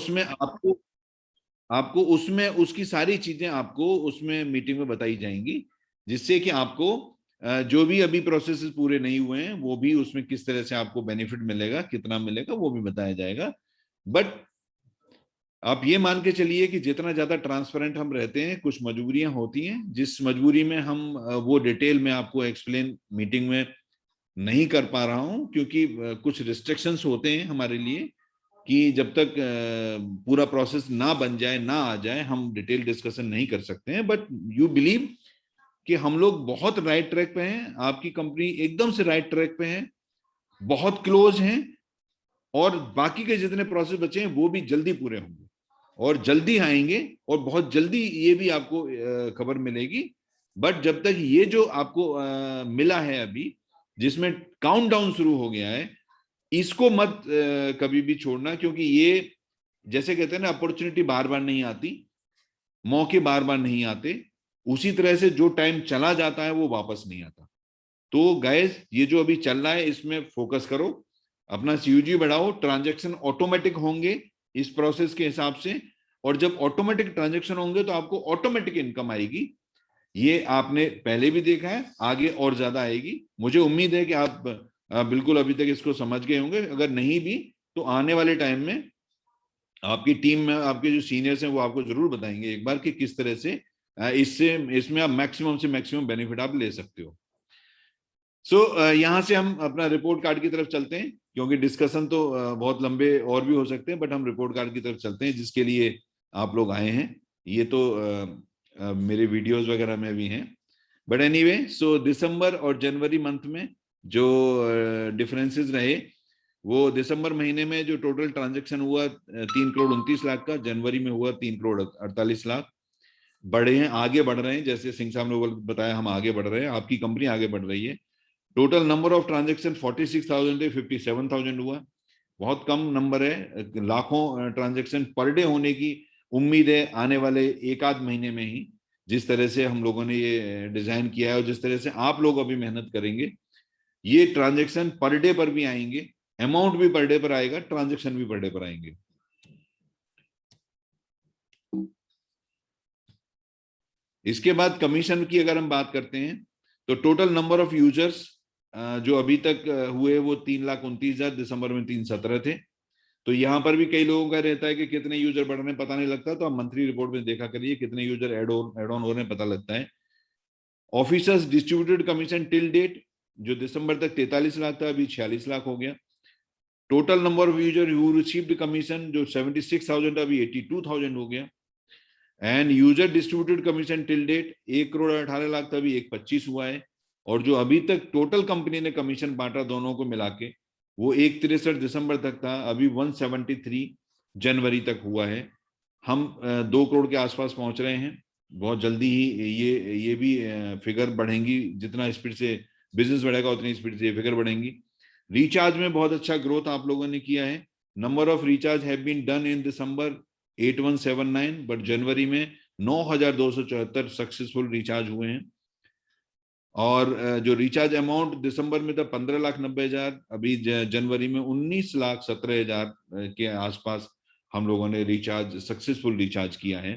उसमें आपको आपको उसमें उसकी सारी चीजें आपको उसमें मीटिंग में बताई जाएंगी, जिससे कि आपको जो भी अभी प्रोसेसेस पूरे नहीं हुए हैं वो भी उसमें किस तरह से आपको बेनिफिट मिलेगा, कितना मिलेगा, वो भी बताया जाएगा। बट आप ये मान के चलिए कि जितना ज्यादा ट्रांसपेरेंट हम रहते हैं, कुछ मजबूरियां होती हैं, जिस मजबूरी में हम वो डिटेल में आपको एक्सप्लेन मीटिंग में नहीं कर पा रहा हूं, क्योंकि कुछ रिस्ट्रिक्शंस होते हैं हमारे लिए कि जब तक पूरा प्रोसेस ना बन जाए, ना आ जाए, हम डिटेल डिस्कशन नहीं कर सकते हैं। बट यू बिलीव कि हम लोग बहुत राइट ट्रैक पे हैं, आपकी कंपनी एकदम से राइट ट्रैक पे है, बहुत क्लोज हैं, और बाकी के जितने प्रोसेस बचे हैं वो भी जल्दी पूरे होंगे और जल्दी आएंगे, और बहुत जल्दी ये भी आपको खबर मिलेगी। बट जब तक ये जो आपको मिला है अभी, जिसमें काउंटडाउन शुरू हो गया है, इसको मत कभी भी छोड़ना, क्योंकि ये जैसे कहते हैं ना, अपॉर्चुनिटी बार बार नहीं आती, मौके बार बार नहीं आते, उसी तरह से जो टाइम चला जाता है वो वापस नहीं आता। तो गाइस, ये जो अभी चल रहा है इसमें फोकस करो, अपना सीयूजी बढ़ाओ, ट्रांजैक्शन ऑटोमेटिक होंगे इस प्रोसेस के हिसाब से, और जब ऑटोमेटिक ट्रांजैक्शन होंगे तो आपको ऑटोमेटिक इनकम आएगी। ये आपने पहले भी देखा है, आगे और ज्यादा आएगी। मुझे उम्मीद है कि आप बिल्कुल अभी तक इसको समझ गए होंगे। अगर नहीं भी तो आने वाले टाइम में आपकी टीम में आपके जो सीनियर्स हैं वो आपको जरूर बताएंगे एक बार कि किस तरह से इससे इसमें आप मैक्सिमम से मैक्सिमम बेनिफिट आप ले सकते हो। यहाँ से हम अपना रिपोर्ट कार्ड की तरफ चलते हैं, क्योंकि डिस्कशन तो बहुत लंबे और भी हो सकते हैं, बट हम रिपोर्ट कार्ड की तरफ चलते हैं जिसके लिए आप लोग आए हैं। ये तो मेरे वीडियोस वगैरह में भी हैं। बट एनीवे, सो दिसंबर और जनवरी मंथ में जो डिफरेंसेस रहे, वो दिसंबर महीने में जो टोटल ट्रांजैक्शन हुआ 3,29,00,000 का, जनवरी में हुआ 3,48,00,000। बढ़े हैं, आगे बढ़ रहे हैं, जैसे सिंह साहब ने बताया, हम आगे बढ़ रहे हैं, आपकी कंपनी आगे बढ़ रही है। टोटल नंबर ऑफ ट्रांजेक्शन 46,000 से 57,000 हुआ। बहुत कम नंबर है, लाखों ट्रांजेक्शन पर डे होने की उम्मीद है आने वाले एक आध महीने में ही, जिस तरह से हम लोगों ने ये डिजाइन किया है और जिस तरह से आप लोग अभी मेहनत करेंगे, ये ट्रांजेक्शन पर डे पर भी आएंगे, अमाउंट भी पर डे पर आएगा, ट्रांजेक्शन भी पर डे पर आएंगे। इसके बाद कमीशन की अगर हम बात करते हैं तो टोटल नंबर ऑफ यूजर्स जो अभी तक हुए वो 3,29,000, दिसंबर में 317 थे। तो यहाँ पर भी कई लोगों का रहता है कि कितने यूजर बढ़ रहे हैं पता नहीं लगता, तो आप मंथली रिपोर्ट में देखा करिए कितने यूजर एड ऑन हो रहे हैं, पता लगता है। Officers distributed commission till date जो दिसंबर तक 43 लाख था, अभी 46 लाख हो गया। Total number of user who received commission जो 76,000 था, अभी 82,000 हो गया। And user distributed commission till date 1,18,00,000 था, अभी 1,25 हुआ है। और जो अभी तक टोटल कंपनी ने कमीशन बांटा दोनों को मिला के, वो 1,63 दिसंबर तक था, अभी 173 जनवरी तक हुआ है। हम 2 करोड़ के आसपास पहुंच रहे हैं। बहुत जल्दी ही ये भी फिगर बढ़ेंगी, जितना स्पीड से बिजनेस बढ़ेगा उतनी स्पीड से ये फिगर बढ़ेंगी। रिचार्ज में बहुत अच्छा ग्रोथ आप लोगों ने किया है। Number of recharge have been done in December 8,179, but जनवरी में 9,274 सक्सेसफुल रिचार्ज हुए हैं। और जो रिचार्ज अमाउंट दिसंबर में था 15,90,000, अभी जनवरी में 19,17,000 के आसपास हम लोगों ने रिचार्ज सक्सेसफुल रिचार्ज किया है।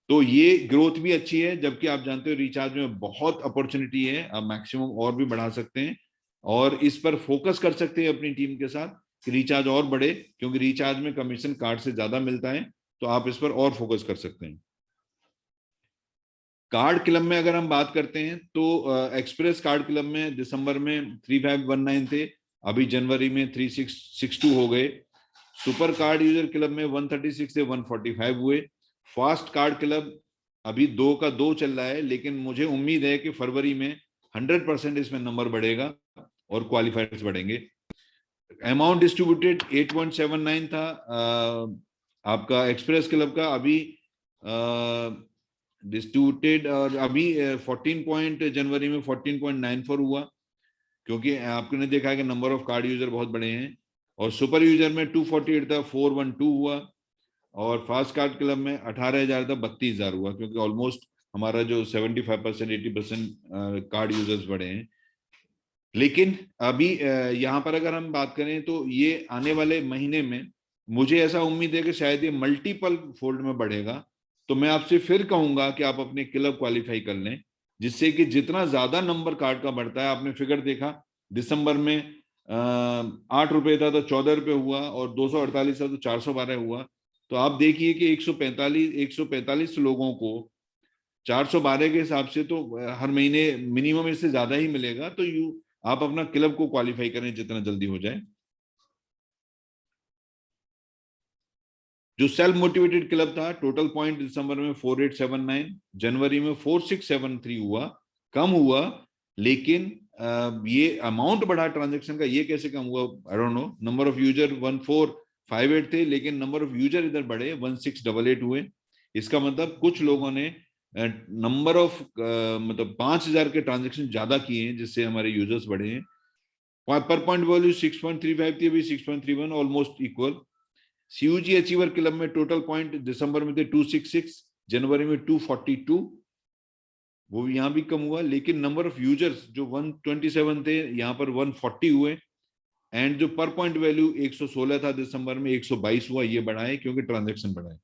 तो ये ग्रोथ भी अच्छी है, जबकि आप जानते हो रिचार्ज में बहुत अपॉर्चुनिटी है, आप मैक्सिमम और भी बढ़ा सकते हैं और इस पर फोकस कर सकते हैं अपनी टीम के साथ कि रिचार्ज और बढ़े, क्योंकि रिचार्ज में कमीशन कार्ड से ज्यादा मिलता है, तो आप इस पर और फोकस कर सकते हैं। कार्ड क्लब में अगर हम बात करते हैं तो एक्सप्रेस कार्ड क्लब में दिसंबर में 3,519 थे, अभी जनवरी में 3,662 हो गए। सुपर कार्ड यूजर क्लब में 136 से 145 हुए। फास्ट कार्ड क्लब अभी 2 का 2 चल रहा है, लेकिन मुझे उम्मीद है कि फरवरी में 100% इसमें नंबर बढ़ेगा और क्वालिफायर्स बढ़ेंगे। अमाउंट डिस्ट्रीब्यूटेड 8.79 था आपका एक्सप्रेस क्लब का, अभी डिस्ट्रीब्यूटेड और अभी 14 पॉइंट जनवरी में 14.94 हुआ, क्योंकि आपने देखा है कि नंबर ऑफ कार्ड यूजर बहुत बड़े हैं। और सुपर यूजर में 248 था, 412 हुआ। और फास्ट कार्ड क्लब में 18,000 था, 32,000 हुआ, क्योंकि ऑलमोस्ट हमारा जो 75% 80% कार्ड यूजर्स बढ़े हैं। लेकिन अभी यहाँ पर अगर हम बात करें तो ये आने वाले महीने में मुझे ऐसा उम्मीद है कि शायद ये मल्टीपल फोल्ड में बढ़ेगा। तो मैं आपसे फिर कहूंगा कि आप अपने क्लब क्वालिफाई कर लें, जिससे कि जितना ज्यादा नंबर कार्ड का बढ़ता है, आपने फिगर देखा दिसंबर में 8 रुपए था तो 14 रुपए हुआ, और 248 था तो 412 हुआ। तो आप देखिए कि 145 लोगों को 412 के हिसाब से तो हर महीने मिनिमम इससे ज्यादा ही मिलेगा। तो आप अपना क्लब को क्वालिफाई करें जितना जल्दी हो जाए। जो सेल्फ मोटिवेटेड क्लब था, टोटल पॉइंट दिसंबर में 4879, जनवरी में 4673 हुआ, कम हुआ। लेकिन ये अमाउंट बढ़ा ट्रांजेक्शन का, ये कैसे कम हुआ, I don't know. Number of user 1458 थे, लेकिन नंबर ऑफ यूजर इधर बढ़े 1688 हुए। इसका मतलब कुछ लोगों ने नंबर ऑफ मतलब 5000 के ट्रांजेक्शन ज्यादा किए हैं, जिससे हमारे यूजर्स बढ़े हैं। पर पॉइंट वैल्यू 6.35 थी, अभी 6.31, almost equal. CUG achiever club में टोटल पॉइंट दिसंबर में थे 266, जनवरी में 242, वो भी यहां भी कम हुआ। लेकिन नंबर ऑफ यूजर्स जो 127 थे, यहां पर 140 हुए। एंड जो पर पॉइंट वैल्यू 116 था दिसंबर में, 122 हुआ। ये बढ़ा है क्योंकि ट्रांजेक्शन बढ़ा है।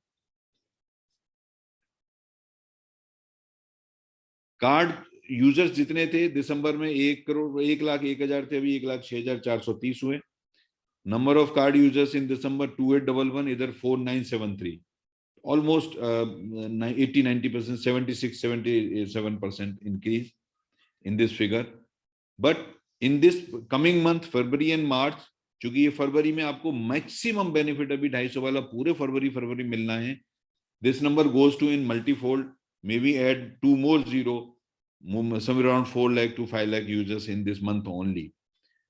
कार्ड यूजर्स जितने थे दिसंबर में 1,01,01,000 थे, अभी 1,06,430 हुए। Number of card users in December 2811, इधर 4973, almost 80-90%, 76-77% increase in this figure. But in this coming month, February and March, चूंकि ये फरवरी में आपको मैक्सिमम बेनिफिट अभी 250 वाला पूरे फरवरी मिलना है, this number goes to in multifold, maybe add 2 more zero, somewhere around 4 lakh to 5 lakh users in this month only,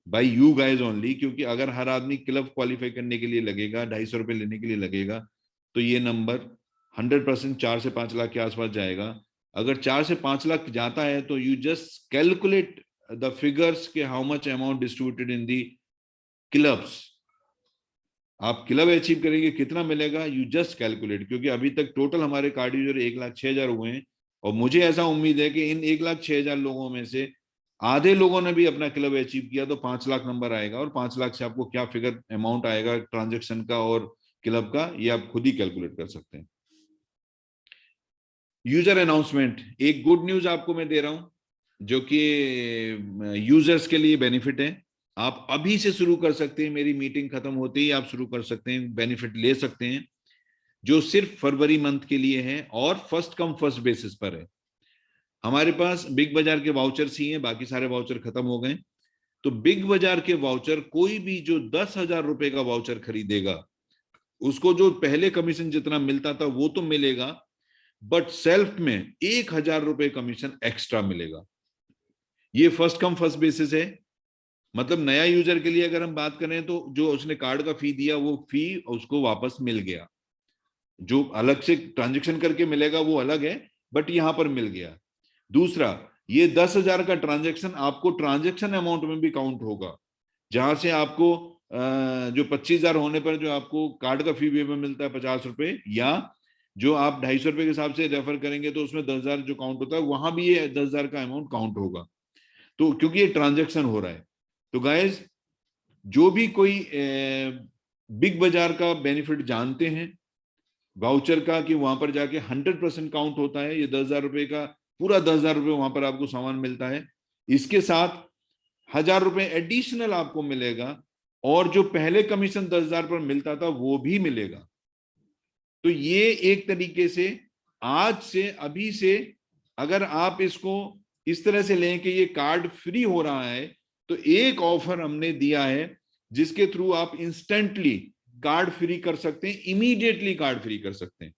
by you guys only। क्योंकि अगर हर आदमी क्लब क्वालिफाई करने के लिए लगेगा, 250 रुपए लेने के लिए लगेगा, तो ये नंबर 100% 4 से 5 लाख के आसपास जाएगा। अगर 4 से 5 लाख जाता है तो you just calculate the figures के how much amount distributed in the clubs. आप क्लब अचीव करेंगे कितना मिलेगा, यू जस्ट कैलकुलेट। क्योंकि अभी तक टोटल हमारे कार्ड यूजर 1,06,000 हुए हैं, और मुझे ऐसा उम्मीद है कि इन 1,06,000 लोगों में से आधे लोगों ने भी अपना क्लब अचीव किया तो 5 लाख नंबर आएगा। और 5 लाख से आपको क्या फिगर अमाउंट आएगा ट्रांजेक्शन का और क्लब का, ये आप खुद ही कैलकुलेट कर सकते हैं। यूजर अनाउंसमेंट, एक गुड न्यूज आपको मैं दे रहा हूं जो कि यूजर्स के लिए बेनिफिट है। आप अभी से शुरू कर सकते हैं, मेरी मीटिंग खत्म होते ही आप शुरू कर सकते हैं, बेनिफिट ले सकते हैं, जो सिर्फ फरवरी मंथ के लिए है और फर्स्ट कम फर्स्ट बेसिस पर है। हमारे पास बिग बाजार के वाउचर्स ही हैं, बाकी सारे वाउचर खत्म हो गए। तो बिग बाजार के वाउचर, कोई भी जो 10,000 रुपए का वाउचर खरीदेगा, उसको जो पहले कमीशन जितना मिलता था वो तो मिलेगा, बट सेल्फ में 1,000 रुपए कमीशन एक्स्ट्रा मिलेगा। ये फर्स्ट कम फर्स्ट बेसिस है। मतलब नया यूजर के लिए अगर हम बात करें तो जो उसने कार्ड का फी दिया, वो फी उसको वापस मिल गया। जो अलग से ट्रांजेक्शन करके मिलेगा वो अलग है, बट यहां पर मिल गया। दूसरा, ये 10,000 का ट्रांजेक्शन आपको ट्रांजेक्शन अमाउंट में भी काउंट होगा, जहां से आपको जो 25,000 होने पर जो आपको कार्ड का फी वेवर मिलता है 50 रुपए, या जो आप 250 रुपए के हिसाब से रेफर करेंगे तो उसमें 10,000 जो काउंट होता है, वहां भी ये 10,000 का अमाउंट काउंट होगा। तो क्योंकि ये ट्रांजेक्शन हो रहा है, तो गाइज जो भी कोई बिग बाजार का बेनिफिट जानते हैं वाउचर का, कि वहां पर जाके 100% काउंट होता है, ये 10,000 रुपए का पूरा 10,000 रुपए वहां पर आपको सामान मिलता है, इसके साथ 1,000 रुपए एडिशनल आपको मिलेगा, और जो पहले कमीशन 10,000 पर मिलता था वो भी मिलेगा। तो ये एक तरीके से आज से, अभी से अगर आप इसको इस तरह से लें कि ये कार्ड फ्री हो रहा है, तो एक ऑफर हमने दिया है जिसके थ्रू आप इंस्टेंटली कार्ड फ्री कर सकते हैं, इमीडिएटली कार्ड फ्री कर सकते हैं।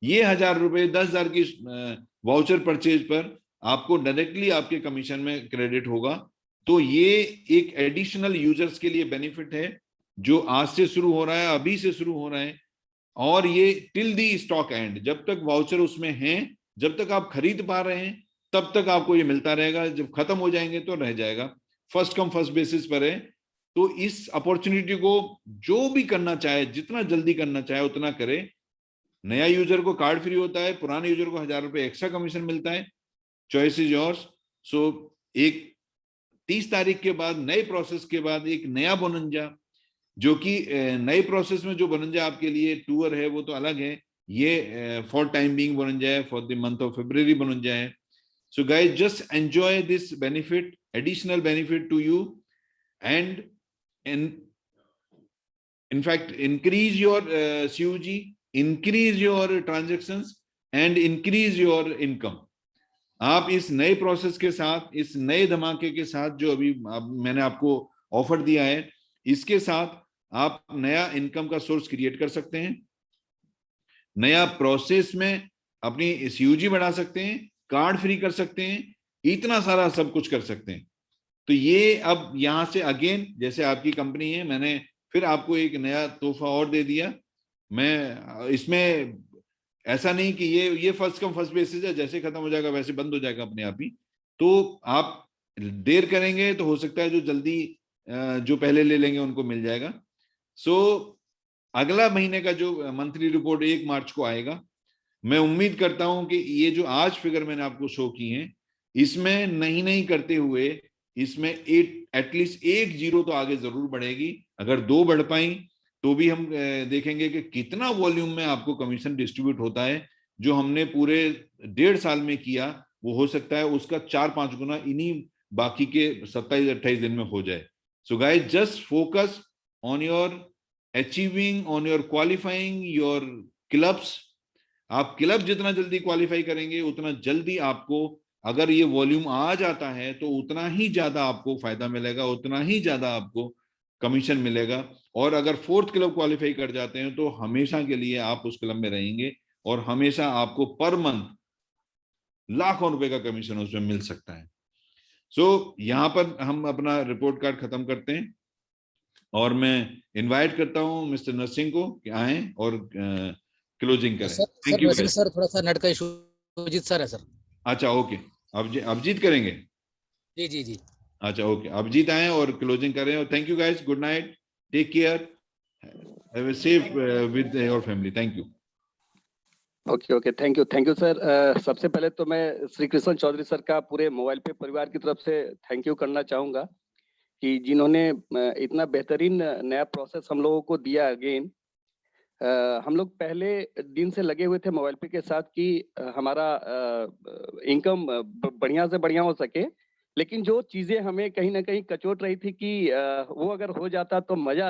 ये 1,000 रुपए 10,000 की वाउचर परचेज पर आपको डायरेक्टली आपके कमीशन में क्रेडिट होगा। तो ये एक एडिशनल यूजर्स के लिए बेनिफिट है जो आज से शुरू हो रहा है, अभी से शुरू हो रहा है, और ये टिल दी स्टॉक एंड, जब तक वाउचर उसमें हैं, जब तक आप खरीद पा रहे हैं, तब तक आपको ये मिलता रहेगा। जब खत्म हो जाएंगे तो रह जाएगा। फर्स्ट कम फर्स्ट बेसिस पर है। तो इस अपॉर्चुनिटी को जो भी करना चाहे, जितना जल्दी करना चाहे उतना करे। नया यूजर को कार्ड फ्री होता है, पुराने यूजर को 1,000 रुपए एक्स्ट्रा कमीशन मिलता है। Choice is yours. सो एक 30 तारीख के बाद, नए प्रोसेस के बाद एक नया बोनंजा जो कि नए प्रोसेस में जो बनन जाए आपके लिए टूर है वो तो अलग है, ये फॉर टाइम बीइंग बनन जाए, for the month of February बनन जाए. So guys, just enjoy this benefit, additional benefit to you, and in fact increase your COG, increase your transactions and increase your income. आप इस नए process के साथ, इस नए धमाके के साथ जो अभी मैंने आपको ऑफर दिया है, इसके साथ आप नया इनकम का सोर्स क्रिएट कर सकते हैं, नया प्रोसेस में अपनी COG बढ़ा सकते हैं, कार्ड फ्री कर सकते हैं, इतना सारा सब कुछ कर सकते हैं. तो ये अब यहां से अगेन, जैसे आपकी कंपनी है, मैंने फिर आपको एक नया तोहफा और दे दिया. मैं इसमें ऐसा नहीं कि ये फर्स्ट कम फर्स्ट बेसिस है, जैसे खत्म हो जाएगा वैसे बंद हो जाएगा अपने आप ही. तो आप देर करेंगे तो हो सकता है जो जल्दी जो पहले ले लेंगे उनको मिल जाएगा. सो अगला महीने का जो मंथली रिपोर्ट 1 मार्च को आएगा, मैं उम्मीद करता हूं कि ये जो आज फिगर मैंने आपको शो की है, इसमें नहीं करते हुए इसमें एटलीस्ट 1 जीरो तो आगे जरूर बढ़ेगी. अगर 2 बढ़ पाई तो भी हम देखेंगे कि कितना वॉल्यूम में आपको कमीशन डिस्ट्रीब्यूट होता है. जो हमने पूरे 1.5 साल में किया, वो हो सकता है उसका 4-5 गुना इन्हीं बाकी के 27-28 दिन में हो जाए. So guys, just focus on your achieving, on your qualifying your clubs. आप क्लब जितना जल्दी क्वालिफाई करेंगे, उतना जल्दी आपको, अगर ये वॉल्यूम आ जाता है तो उतना ही ज्यादा आपको फायदा मिलेगा, उतना ही ज्यादा आपको कमीशन मिलेगा. और अगर 4th क्लब क्वालिफाई कर जाते हैं तो हमेशा के लिए आप उस क्लब में रहेंगे और हमेशा आपको पर मंथ लाखों रुपए का कमीशन उसमें मिल सकता है. सो यहाँ पर हम अपना रिपोर्ट कार्ड खत्म करते हैं और मैं इनवाइट करता हूं मिस्टर नरसिंह को कि आए और क्लोजिंग करें. थैंक यू नरसिंह सर, थोड़ा सा नेट का इशू, अभिजीत सर है सर. अच्छा, ओके. अभिजीत करेंगे. जी जी जी. अच्छा, ओके, अभिजीत आए और क्लोजिंग करें. और thank you guys, good night, take care, have a safe with your family. Thank you. Okay, thank you sir. सबसे पहले तो मैं श्री कृष्ण चौधरी सर का पूरे मोबाइल पे परिवार की तरफ से थैंक यू करना चाहूंगा कि जिन्होंने इतना बेहतरीन नया प्रोसेस हम लोगों को दिया. अगेन हम लोग पहले दिन से लगे हुए थे मोबाइल पे के साथ कि हमारा इनकम बढ़िया से बढ़िया हो सके, लेकिन जो चीजें हमें कहीं ना कहीं कचोट रही थी कि वो अगर हो जाता तो मजा